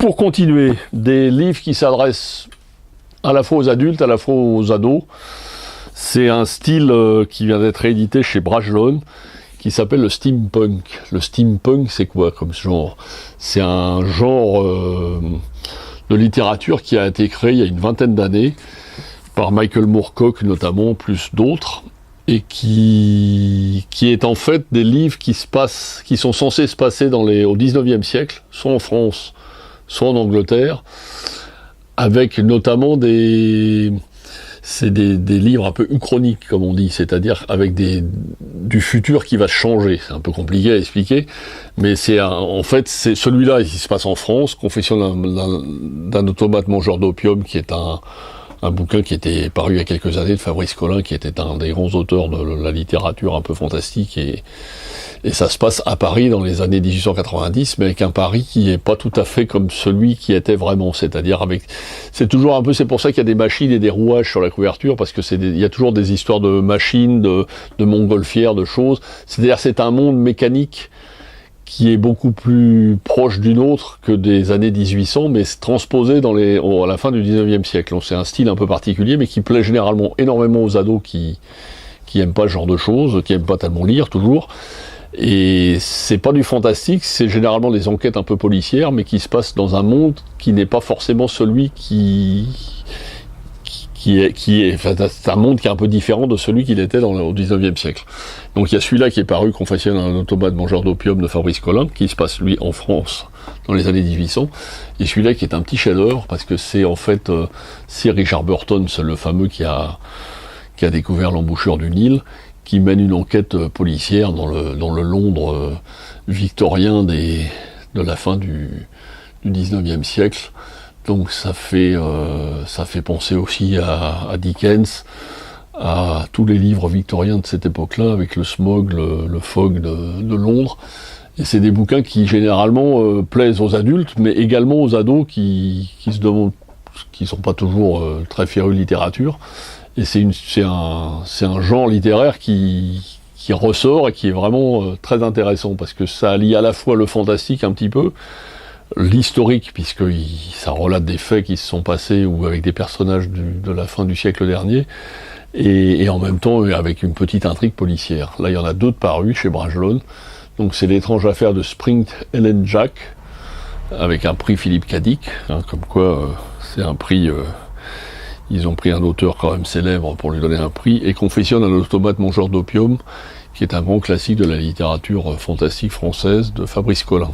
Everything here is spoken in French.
Pour continuer, des livres qui s'adressent à la fois aux adultes, à la fois aux ados. C'est un style qui vient d'être réédité chez Brajlon, qui s'appelle le steampunk. Le steampunk, c'est quoi comme genre? C'est un genre de littérature qui a été créé il y a une vingtaine d'années, par Michael Moorcock notamment, plus d'autres, et qui est en fait des livres qui sont censés se passer au 19e siècle, soit en France, soit en Angleterre, avec notamment des livres un peu uchroniques, comme on dit, c'est-à-dire avec du futur qui va changer. C'est un peu compliqué à expliquer, mais en fait, c'est celui-là, il se passe en France, Confession d'un automate mangeur d'opium, qui est un bouquin qui était paru il y a quelques années de Fabrice Collin, qui était un des grands auteurs de la littérature un peu fantastique, et ça se passe à Paris dans les années 1890, mais avec un Paris qui est pas tout à fait comme celui qui était vraiment, c'est-à-dire c'est toujours un peu, c'est pour ça qu'il y a des machines et des rouages sur la couverture, parce que il y a toujours des histoires de machines, de montgolfières, de choses, c'est-à-dire c'est un monde mécanique qui est beaucoup plus proche du nôtre que des années 1800, mais transposé à la fin du 19e siècle. Donc c'est un style un peu particulier, mais qui plaît généralement énormément aux ados qui aiment pas ce genre de choses, qui aiment pas tellement lire, toujours. Et c'est pas du fantastique, c'est généralement des enquêtes un peu policières, mais qui se passent dans un monde qui n'est pas forcément celui c'est un monde qui est un peu différent de celui qu'il était au 19e siècle. Donc il y a celui-là qui est paru, Confession d'un automate mangeur d'opium de Fabrice Collin, qui se passe lui en France dans les années 1800, et celui-là qui est un petit chef-d'œuvre, parce que c'est en fait c'est Richard Burton, c'est le fameux qui a découvert l'embouchure du Nil, qui mène une enquête policière dans le Londres victorien de la fin du 19e siècle. Donc ça fait penser aussi à Dickens, à tous les livres victoriens de cette époque-là, avec le smog, le fog de Londres. Et c'est des bouquins qui généralement plaisent aux adultes, mais également aux ados qui sont pas toujours très férus de littérature. Et c'est un genre littéraire qui ressort et qui est vraiment très intéressant, parce que ça allie à la fois le fantastique un petit peu, l'historique, puisque ça relate des faits qui se sont passés ou avec des personnages de la fin du siècle dernier, et en même temps avec une petite intrigue policière. Là, il y en a deux de parus chez Brajlon. Donc c'est l'étrange affaire de Spring Helen Jack, avec un prix Philippe Cadic, comme quoi c'est un prix... ils ont pris un auteur quand même célèbre pour lui donner un prix, et Confession d'un automate mangeur d'opium, qui est un grand classique de la littérature fantastique française de Fabrice Collin.